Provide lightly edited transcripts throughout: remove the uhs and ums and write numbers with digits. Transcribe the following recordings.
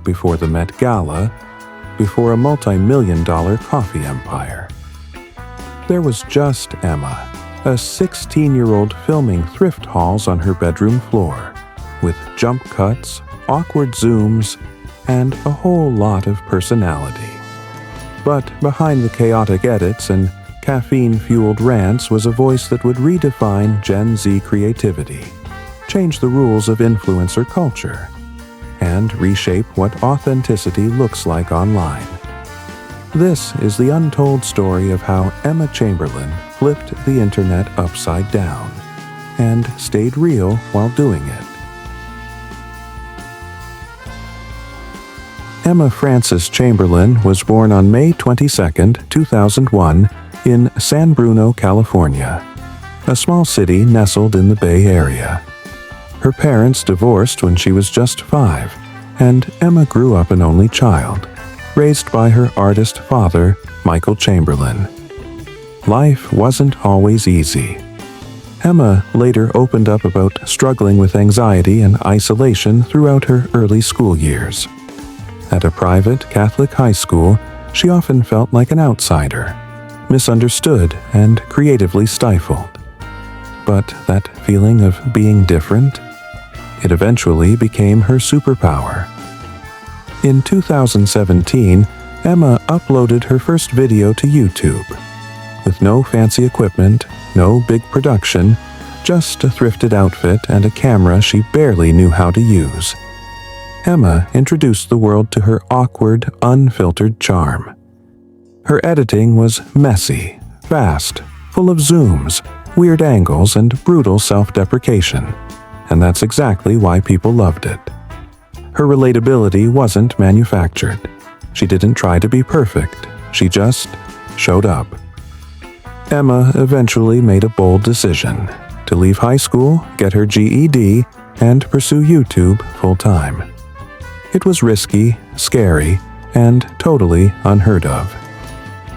before the Met Gala, before a multi-million-dollar coffee empire. There was just Emma, a 16-year-old filming thrift hauls on her bedroom floor, with jump cuts, awkward zooms, and a whole lot of personality. But behind the chaotic edits and caffeine-fueled rants was a voice that would redefine Gen Z creativity, change the rules of influencer culture, and reshape what authenticity looks like online. This is the untold story of how Emma Chamberlain flipped the internet upside down and stayed real while doing it. Emma Frances Chamberlain was born on May 22, 2001, in San Bruno, California, a small city nestled in the Bay Area. Her parents divorced when she was just 5, and Emma grew up an only child, raised by her artist father, Michael Chamberlain. Life wasn't always easy. Emma later opened up about struggling with anxiety and isolation throughout her early school years. At a private Catholic high school, she often felt like an outsider, misunderstood and creatively stifled. But that feeling of being different, it eventually became her superpower. In 2017, Emma uploaded her first video to YouTube. With no fancy equipment, no big production, just a thrifted outfit and a camera she barely knew how to use. Emma introduced the world to her awkward, unfiltered charm. Her editing was messy, fast, full of zooms, weird angles, and brutal self-deprecation, and that's exactly why people loved it. Her relatability wasn't manufactured. She didn't try to be perfect, she just showed up. Emma eventually made a bold decision to leave high school, get her GED, and pursue YouTube full-time. It was risky, scary, and totally unheard of.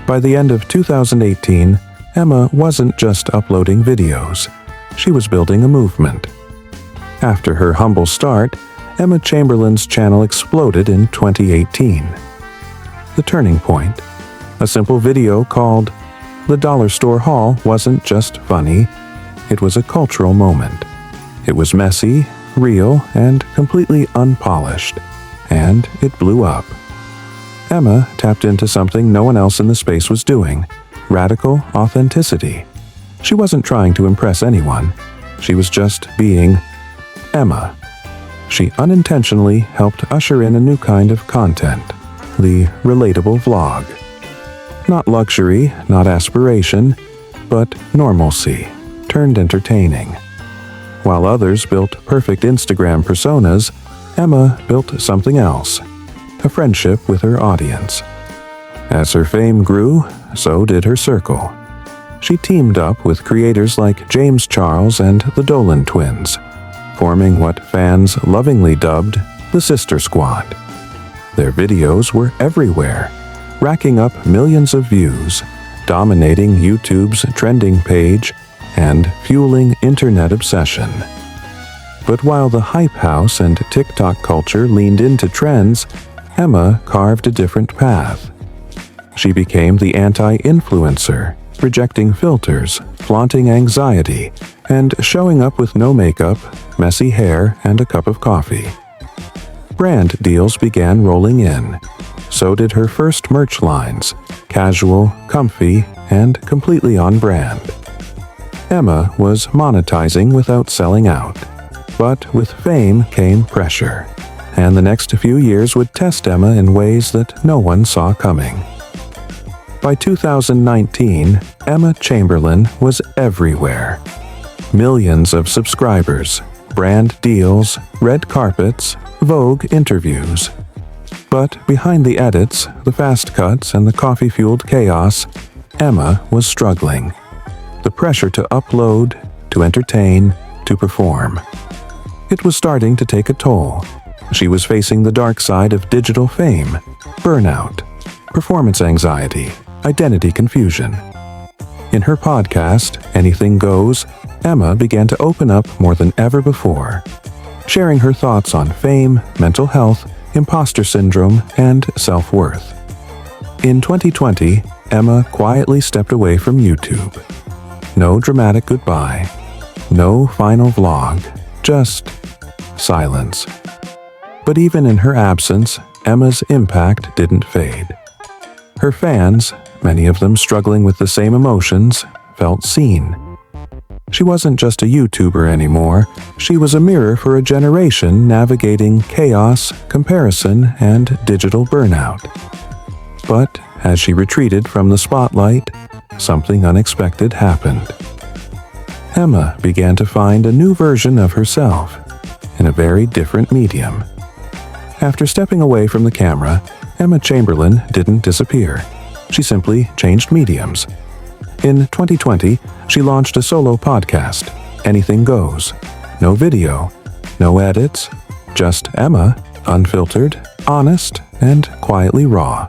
By the end of 2018, Emma wasn't just uploading videos. She was building a movement. After her humble start, Emma Chamberlain's channel exploded in 2018. The turning point. A simple video called The Dollar Store Haul wasn't just funny, it was a cultural moment. It was messy, real, and completely unpolished, and it blew up. Emma tapped into something no one else in the space was doing: radical authenticity. She wasn't trying to impress anyone. She was just being Emma. She unintentionally helped usher in a new kind of content, the relatable vlog. Not luxury, not aspiration, but normalcy, turned entertaining. While others built perfect Instagram personas, Emma built something else: a friendship with her audience. As her fame grew, so did her circle. She teamed up with creators like James Charles and the Dolan twins, forming what fans lovingly dubbed the Sister Squad. Their videos were everywhere, racking up millions of views, dominating YouTube's trending page, and fueling internet obsession. But while the Hype House and TikTok culture leaned into trends, Emma carved a different path. She became the anti-influencer, rejecting filters, flaunting anxiety, and showing up with no makeup, messy hair, and a cup of coffee. Brand deals began rolling in. So did her first merch lines: casual, comfy, and completely on brand. Emma was monetizing without selling out. But with fame came pressure, and the next few years would test Emma in ways that no one saw coming. By 2019, Emma Chamberlain was everywhere. Millions of subscribers, brand deals, red carpets, Vogue interviews. But behind the edits, the fast cuts, and the coffee-fueled chaos, Emma was struggling. The pressure to upload, to entertain, to perform. It was starting to take a toll. She was facing the dark side of digital fame, burnout, performance anxiety, identity confusion. In her podcast, Anything Goes, Emma began to open up more than ever before, sharing her thoughts on fame, mental health, imposter syndrome, and self-worth. In 2020, Emma quietly stepped away from YouTube. No dramatic goodbye, no final vlog, just silence. But even in her absence, Emma's impact didn't fade. Her fans, many of them struggling with the same emotions, felt seen. She wasn't just a YouTuber anymore, she was a mirror for a generation navigating chaos, comparison, and digital burnout. But as she retreated from the spotlight, something unexpected happened. Emma began to find a new version of herself in a very different medium. After stepping away from the camera, Emma Chamberlain didn't disappear. She simply changed mediums. In 2020, she launched a solo podcast, Anything Goes. No video, no edits, just Emma, unfiltered, honest, and quietly raw.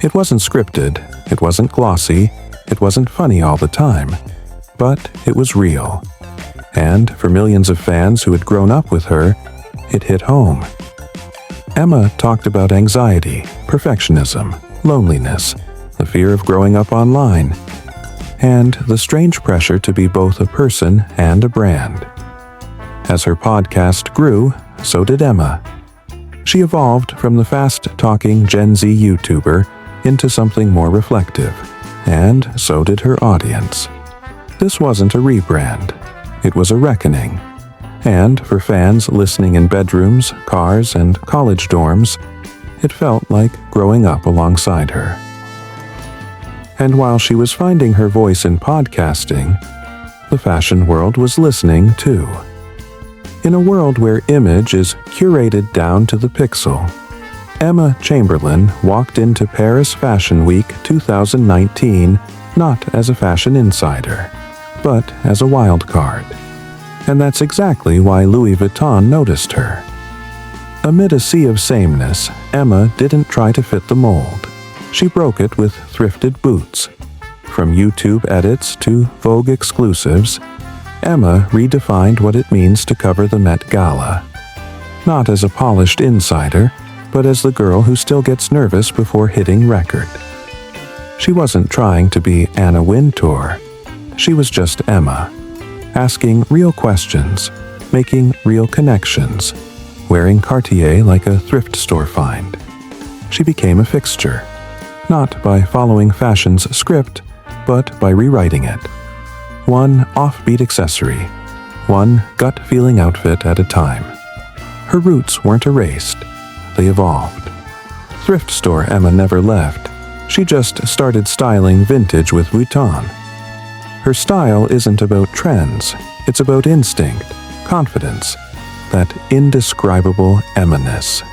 It wasn't scripted, it wasn't glossy, it wasn't funny all the time, but it was real. And for millions of fans who had grown up with her, it hit home. Emma talked about anxiety, perfectionism, loneliness, the fear of growing up online, and the strange pressure to be both a person and a brand. As her podcast grew, so did Emma. She evolved from the fast-talking Gen Z YouTuber into something more reflective, and so did her audience. This wasn't a rebrand, it was a reckoning. And for fans listening in bedrooms, cars, and college dorms, it felt like growing up alongside her. And while she was finding her voice in podcasting, the fashion world was listening too. In a world where image is curated down to the pixel, Emma Chamberlain walked into Paris Fashion Week 2019 not as a fashion insider, but as a wild card. And that's exactly why Louis Vuitton noticed her. Amid a sea of sameness, Emma didn't try to fit the mold. She broke it with thrifted boots. From YouTube edits to Vogue exclusives, Emma redefined what it means to cover the Met Gala. Not as a polished insider, but as the girl who still gets nervous before hitting record. She wasn't trying to be Anna Wintour. She was just Emma, asking real questions, making real connections, wearing Cartier like a thrift store find. She became a fixture, not by following fashion's script, but by rewriting it. One offbeat accessory, one gut-feeling outfit at a time. Her roots weren't erased, they evolved. Thrift store Emma never left. She just started styling vintage with Vuitton. Her style isn't about trends, it's about instinct, confidence, that indescribable Emma-ness.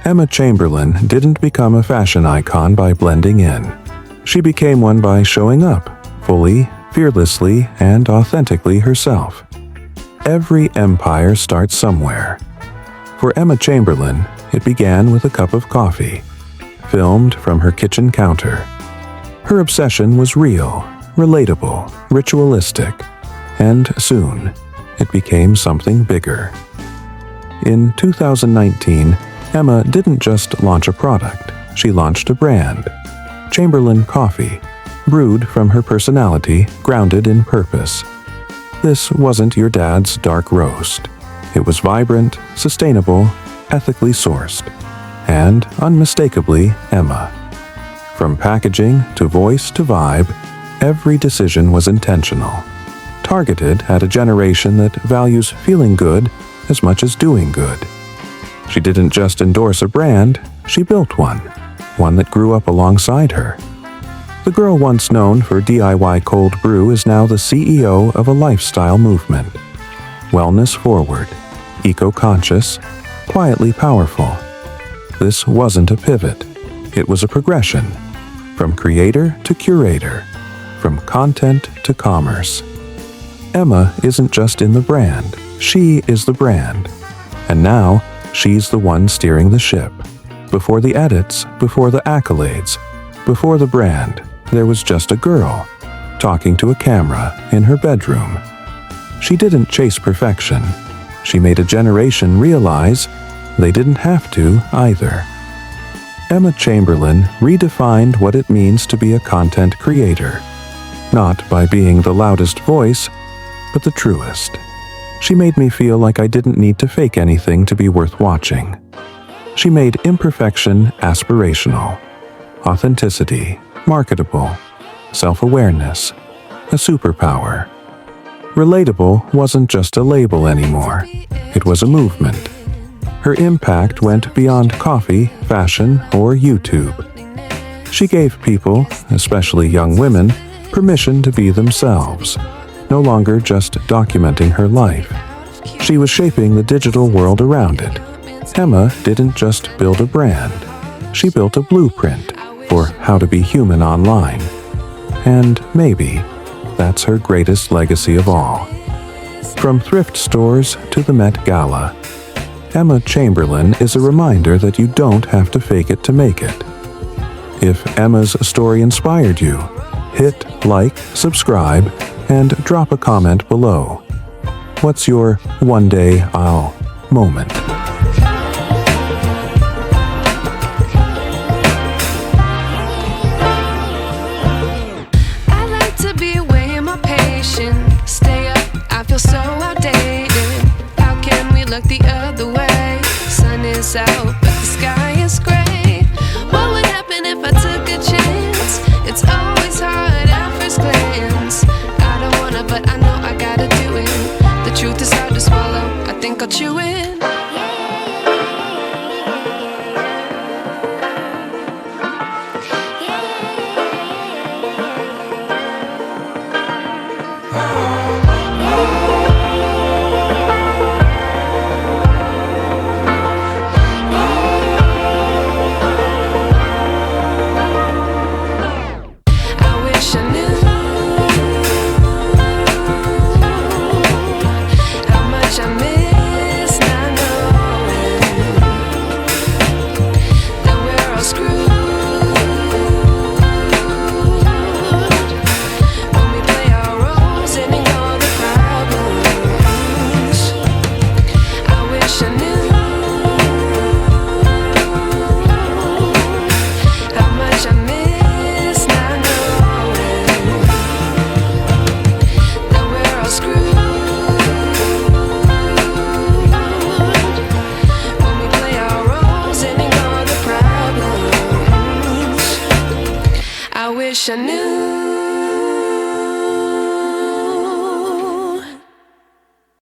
Emma Chamberlain didn't become a fashion icon by blending in. She became one by showing up, fully, fearlessly, and authentically herself. Every empire starts somewhere. For Emma Chamberlain, it began with a cup of coffee, filmed from her kitchen counter. Her obsession was real, relatable, ritualistic, and soon, it became something bigger. In 2019, Emma didn't just launch a product, she launched a brand. Chamberlain Coffee, brewed from her personality, grounded in purpose. This wasn't your dad's dark roast. It was vibrant, sustainable, ethically sourced, and unmistakably Emma. From packaging to voice to vibe, every decision was intentional, targeted at a generation that values feeling good as much as doing good. She didn't just endorse a brand, she built one that grew up alongside her. The girl once known for DIY cold brew is now the CEO of a lifestyle movement. Wellness forward, eco-conscious, quietly powerful. This wasn't a pivot, it was a progression. From creator to curator, from content to commerce. Emma isn't just in the brand, she is the brand. And now, she's the one steering the ship. Before the edits, before the accolades, before the brand, there was just a girl, talking to a camera in her bedroom. She didn't chase perfection. She made a generation realize they didn't have to either. Emma Chamberlain redefined what it means to be a content creator, not by being the loudest voice, but the truest. She made me feel like I didn't need to fake anything to be worth watching. She made imperfection aspirational, authenticity marketable, self-awareness a superpower. Relatable wasn't just a label anymore. It was a movement. Her impact went beyond coffee, fashion, or YouTube. She gave people, especially young women, permission to be themselves, no longer just documenting her life. She was shaping the digital world around it. Emma didn't just build a brand. She built a blueprint for how to be human online. And maybe that's her greatest legacy of all. From thrift stores to the Met Gala, Emma Chamberlain is a reminder that you don't have to fake it to make it. If Emma's story inspired you, hit like, subscribe, and drop a comment below. What's your one day I'll moment? I like to be away in my patience. Stay up, I feel so outdated. How can we look the other way? Sun is out, but the sky is gray. What would happen if I took a chance? It's always hard at first glance. I don't wanna, but I know I gotta do it. The truth is hard to swallow, I think I'll chew it. I wish I knew.